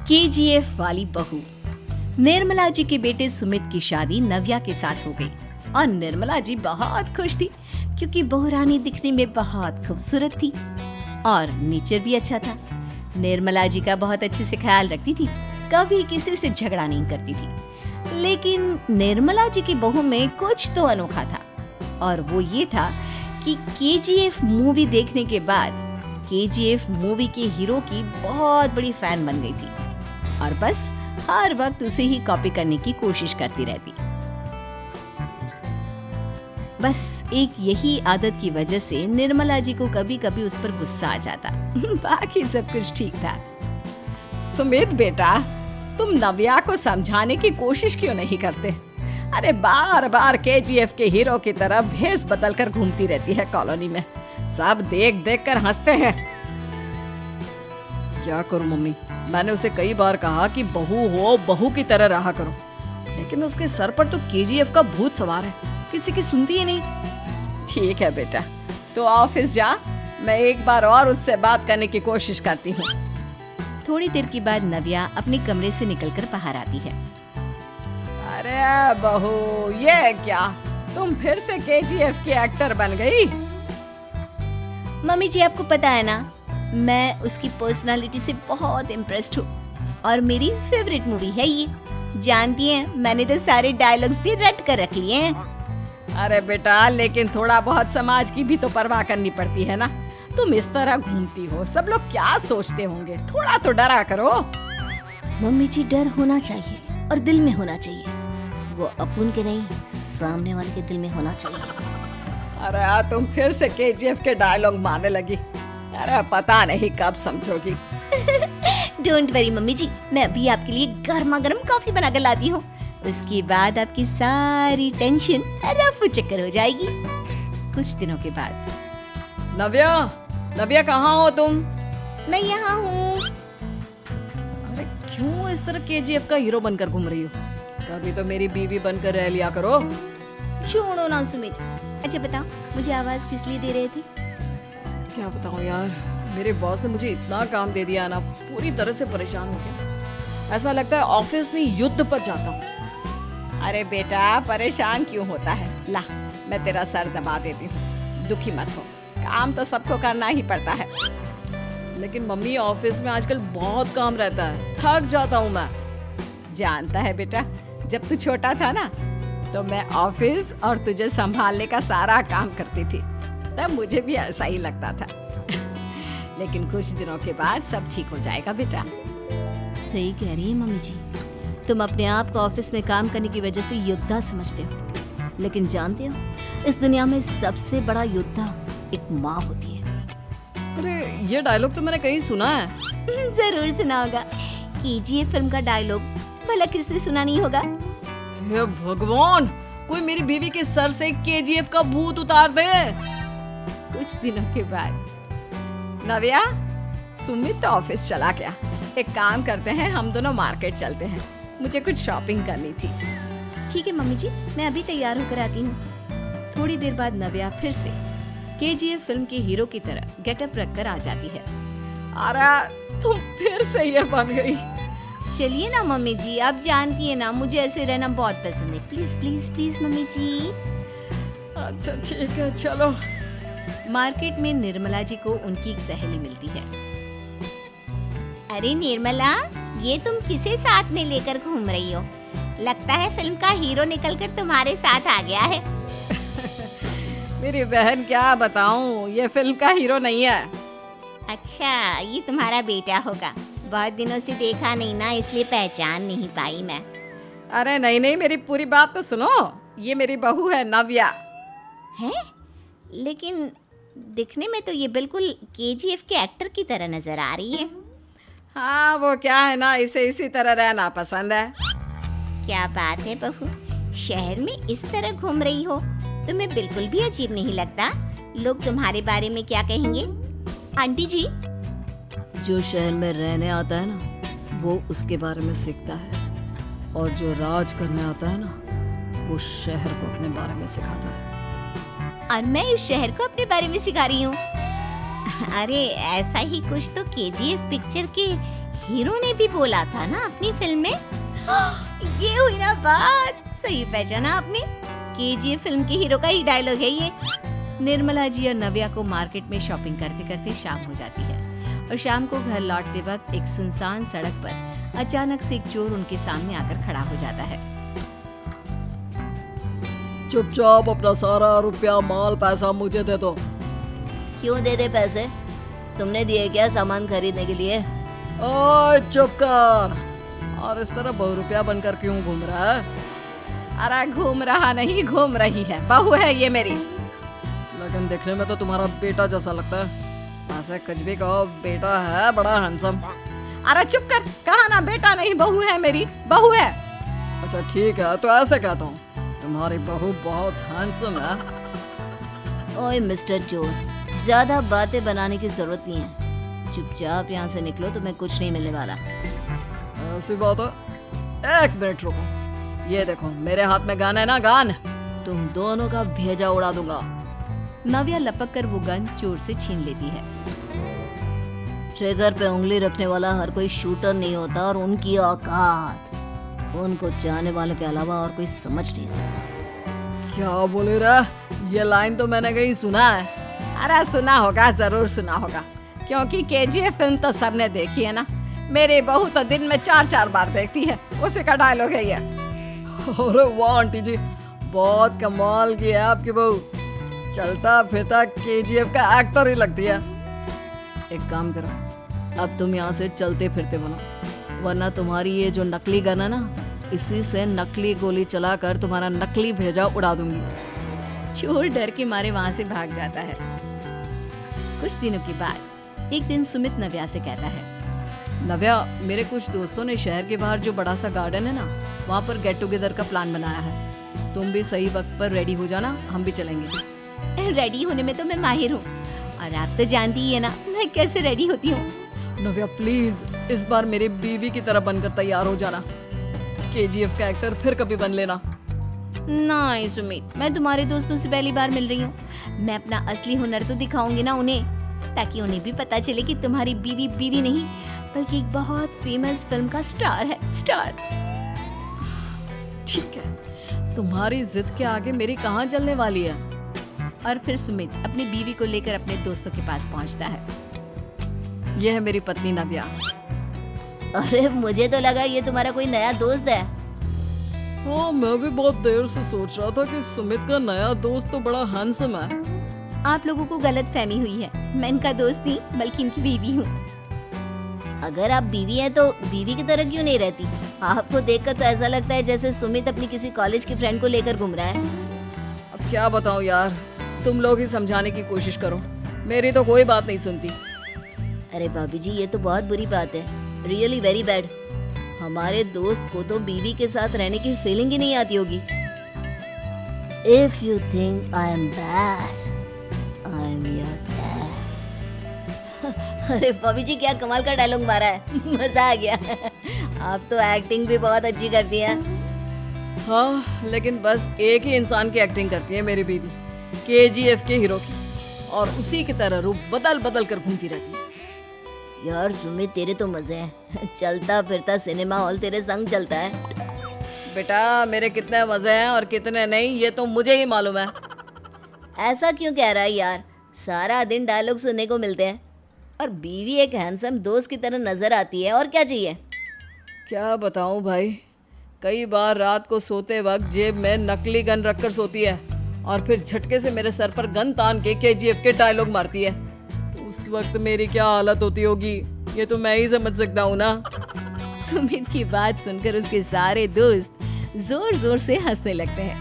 KGF वाली बहू। निर्मला जी के बेटे सुमित की शादी नव्या के साथ हो गई और निर्मला जी बहुत खुश थी क्योंकि बहू रानी दिखने में बहुत खूबसूरत थी और नेचर भी अच्छा था। निर्मला जी का बहुत अच्छे से ख्याल रखती थी, कभी किसी से झगड़ा नहीं करती थी। लेकिन निर्मला जी की बहू में कुछ तो अनोखा था और वो ये था कि केजीएफ मूवी देखने के बाद केजीएफ मूवी के हीरो की बहुत बड़ी फैन बन गई थी और बस हर वक्त उसे ही कॉपी करने की कोशिश करती रहती। बस एक यही आदत की वजह से निर्मला जी को कभी कभी उस पर गुस्सा आ जाता। बाकी सब कुछ ठीक था। सुमित बेटा, तुम नव्या को समझाने की कोशिश क्यों नहीं करते? अरे बार बार केजीएफ के हीरो की तरह भेस बदल कर घूमती रहती है कॉलोनी में, सब देख देख कर हंसते हैं। क्या करूं मम्मी, मैंने उसे कई बार कहा कि बहू हो, बहू की तरह रहा करो, लेकिन उसके सर पर तो केजीएफ का भूत सवार है, किसी की सुनती ही नहीं। ठीक है बेटा, तो ऑफिस जा, मैं एक बार और उससे बात करने की कोशिश करती हूँ। थोड़ी देर के बाद नव्या अपने कमरे से निकलकर बाहर आती है। अरे बहू, ये क्या, तुम फिर से केजीएफ की एक्टर बन गई? मम्मी जी, आपको पता है ना, मैं उसकी पर्सनालिटी से बहुत इम्प्रेस्ड हूँ और मेरी फेवरेट मूवी है ये। जानती हैं, मैंने तो सारे डायलॉग्स भी रट कर रख लिए हैं। अरे बेटा, लेकिन थोड़ा बहुत समाज की भी तो परवाह करनी पड़ती है ना। तुम इस तरह घूमती हो, सब लोग क्या सोचते होंगे, थोड़ा तो डरा करो। मम्मी जी, डर होना चाहिए और दिल में होना चाहिए, वो अपन के नहीं, सामने वाले के दिल में होना चाहिए। अरे तुम फिर से केजीएफ के डायलॉग मारने लगी। अरे पता नहीं कब समझोगी। डोंट वरी मम्मी जी, मैं अभी आपके लिए गर्मा गर्म कॉफी बना कर लाती हूँ, उसके बाद आपकी सारी टेंशन रफू चक्कर हो जाएगी। कुछ दिनों के बाद। नव्या, नव्या कहाँ हो तुम? मैं यहाँ हूँ। अरे क्यों इस तरह केजीएफ का हीरो बनकर घूम रही हो? कभी तो मेरी बीवी बनकर रह लिया करो। छोड़ो ना सुमित। अच्छा बताओ, मुझे आवाज किस लिए दे रहे थे? क्या बताऊं यार, मेरे बॉस ने मुझे इतना काम दे दिया ना, पूरी तरह से परेशान हो गया। ऐसा लगता है ऑफिस में युद्ध पर जाता हूँ। अरे बेटा, परेशान क्यों होता है? ला, मैं तेरा सर दबा देती हूँ, दुखी मत हो, काम तो सबको करना ही पड़ता है। लेकिन मम्मी, ऑफिस में आजकल बहुत काम रहता है, थक जाता हूँ मैं। जानता है बेटा, जब तू छोटा था ना, तो मैं ऑफिस और तुझे संभालने का सारा काम करती थी, तब मुझे भी ऐसा ही लगता था। लेकिन कुछ दिनों के बाद सब ठीक हो जाएगा बेटा। सही कह रही है मम्मी जी, तुम अपने आप को ऑफिस में काम करने की वजह से योद्धा समझते हो, लेकिन जानते हो, इस दुनिया में सबसे बड़ा योद्धा एक माँ होती है। अरे ये डायलॉग तो मैंने कहीं सुना है। जरूर सुना होगा, केजीएफ फिल्म का डायलॉग, भला किसने सुना नहीं होगा? हे भगवान, कोई मेरी बीवी के सर से केजीएफ का भूत उतार दे। कुछ दिनों के बाद। नव्या, सुमित तो ऑफिस चला गया, एक काम करते हैं, हम दोनों मार्केट चलते हैं, मुझे कुछ शॉपिंग करनी थी। ठीक है मम्मी जी, मैं अभी तैयार होकर आती हूँ। थोड़ी देर बाद नव्या फिर से केजीएफ फिल्म के हीरो की तरह गेटअप रखकर आ जाती है। अरे तुम फिर से ये बन गई। चलिए ना मम्मी जी, आप जानती है ना, मुझे ऐसे रहना बहुत पसंद है। प्लीज प्लीज प्लीज मम्मी जी। अच्छा ठीक है, चलो। मार्केट में निर्मला जी को उनकी एक सहेली मिलती है। अरे निर्मला, ये तुम किसे साथ में लेकर घूम रही हो? लगता है फिल्म का हीरो निकलकर तुम्हारे साथ आ गया है। मेरी बहन, क्या बताऊं, ये फिल्म का हीरो नहीं है। अच्छा, ये तुम्हारा बेटा होगा, बहुत दिनों से देखा नहीं ना, इसलिए पहचान नहीं पाई मैं। अरे नहीं नहीं, मेरी पूरी बात तो सुनो, ये मेरी बहू है नव्या। है? लेकिन दिखने में तो ये बिल्कुल केजीएफ के एक्टर की तरह नजर आ रही है। हाँ, वो क्या है ना, इसे इसी तरह रहना पसंद है। क्या बात है बहू, शहर में इस तरह घूम रही हो, तुम्हें बिल्कुल भी अजीब नहीं लगता? लोग तुम्हारे बारे में क्या कहेंगे? आंटी जी, जो शहर में रहने आता है ना, वो उसके बारे में सीखता है, और जो राज करने आता है ना, वो शहर को अपने बारे में सिखाता है। और मैं इस शहर को अपने बारे में सिखा रही हूँ। अरे ऐसा ही कुछ तो केजीएफ पिक्चर के हीरो ने भी बोला था ना अपनी फिल्म में। ये हुई ना बात, सही पहचाना आपने। केजीएफ फिल्म के हीरो का ही डायलॉग है ये। निर्मला जी और नव्या को मार्केट में शॉपिंग करते करते शाम हो जाती है और शाम को घर लौटते वक्त एक सुनसान सड़क पर अचानक से एक चोर उनके सामने आकर खड़ा हो जाता है। चुपचाप अपना सारा रुपया माल पैसा मुझे दे दो। क्यों दे दे पैसे? तुमने दिए क्या सामान खरीदने के लिए? ओए चुप कर। और इस तरह बहुरुपया बनकर क्यों घूम रहा है? अरे घूम रहा नहीं, घूम रही है। बहू है ये मेरी। लेकिन देखने में तो तुम्हारा बेटा जैसा लगता है। ऐसे कुछ भी कहो, बेटा है बड़ा हैंडसम। अरे चुप कर, कहा ना बेटा नहीं बहू है मेरी, बहू है। अच्छा ठीक है, तो ऐसे कहता हूँ, तुम्हारी बहू बहुत हैंडसम है। ओए मिस्टर चोर, ज्यादा बातें बनाने की जरूरत नहीं है। चुपचाप यहाँ से निकलो, तुम्हें कुछ नहीं मिलने वाला। ऐसी बात है। एक मिनट रुको, ये देखो मेरे हाथ में गन है ना, गन। तुम दोनों का भेजा उड़ा दूंगा। नव्या लपक कर वो गन चोर से छीन लेती है। ट्रिगर पे उंगली रखने वाला हर कोई शूटर नहीं होता, और उनकी औकात उनको चाहने वालों के अलावा और कोई समझ नहीं सकता। क्या बोले रे? ये लाइन तो मैंने कहीं सुना है। अरे सुना होगा, जरूर सुना होगा, क्योंकि केजीएफ फिल्म तो सबने देखी है ना। मेरी बहू तो दिन में 4-4 बार देखती है, उसी का डायलॉग है ये। अरे वाह आंटी जी, बहुत कमाल की है आपकी बहू। चलता फिरता केजीएफ का एक्टर ही लगती है। एक काम करो, अब तुम यहाँ से चलते फिरते बनो, वरना तुम्हारी ये जो नकली गन है ना, इसी से नकली गोली चलाकर तुम्हारा नकली भेजा उड़ा दूंगी। चोर डर के मारे वहाँ से भाग जाता है। कुछ दिनों के बाद एक दिन सुमित नव्या से कहता है, नव्या, मेरे कुछ दोस्तों ने शहर के बाहर जो बड़ा सा गार्डन है ना, वहाँ पर गेट टुगेदर का प्लान बनाया है। तुम भी सही वक्त पर रेडी हो जाना, हम भी चलेंगे। रेडी होने में तो मैं माहिर हूँ, और आप तो जानती ही है ना मैं कैसे रेडी होती हूँ। नव्या प्लीज, इस बार मेरी बीवी की तरह बनकर तैयार हो जाना। केजीएफ का एक्टर फिर कभी बन लेना। नहीं सुमित, मैं तुम्हारे दोस्तों से पहली बार मिल रही हूँ। मैं अपना असली हुनर तो दिखाऊंगी ना उन्हें, ताकि उन्हें भी पता चले कि तुम्हारी बीवी बीवी नहीं, बल्कि एक बहुत फेमस फिल्म का स्टार है, स्टार। ठीक है, तुम्हारी जिद के आगे मेरी कहाँ चलने वाली है। और फिर सुमित अपनी बीवी को लेकर अपने दोस्तों के पास पहुँचता है। यह है मेरी पत्नी नव्या। अरे मुझे तो लगा ये तुम्हारा कोई नया दोस्त है। हाँ, मैं भी बहुत देर से सोच रहा था कि सुमित का नया दोस्त तो बड़ा हैंडसम है। आप लोगों को गलत फहमी हुई है, मैं इनका दोस्त नहीं बल्कि इनकी बीवी हूँ। अगर आप बीवी हैं तो बीवी की तरह क्यों नहीं रहती? आपको देखकर तो ऐसा लगता है जैसे सुमित अपनी किसी कॉलेज की फ्रेंड को लेकर घूम रहा है। अब क्या बताऊँ यार, तुम लोग ही समझाने की कोशिश करो, मेरी तो कोई बात नहीं सुनती। अरे भाभी जी, ये तो बहुत बुरी बात है, रियली वेरी बैड। हमारे दोस्त को तो बीवी के साथ रहने की फीलिंग ही नहीं आती होगी। If you think I am bad, I am your dad. अरे भाभी जी, क्या कमाल का डायलॉग मारा है, मजा आ गया। आप तो एक्टिंग भी बहुत अच्छी करती हैं। हाँ, लेकिन बस एक ही इंसान की एक्टिंग करती है मेरी बीवी, केजीएफ के हीरो की, और उसी की तरह रूप बदल बदल कर घूमती रहती है। यार सुमित, तेरे तो मजे हैं, चलता फिरता सिनेमा हॉल तेरे संग चलता है। बेटा, मेरे कितने मजे हैं और कितने नहीं, ये तो मुझे ही मालूम है। ऐसा क्यों कह रहा है यार? सारा दिन डायलॉग सुनने को मिलते हैं, और बीवी एक हैंडसम दोस्त की तरह नजर आती है, और क्या चाहिए? क्या बताऊं भाई, कई बार रात को सोते वक्त जेब में नकली गन रखकर सोती है, और फिर झटके से मेरे सर पर गन तान के केजीएफ के डायलॉग मारती है। उस वक्त मेरी क्या हालत होती होगी, ये तो मैं ही समझ सकता हूँ ना। सुमित की बात सुनकर उसके सारे दोस्त जोर जोर से हंसने लगते हैं।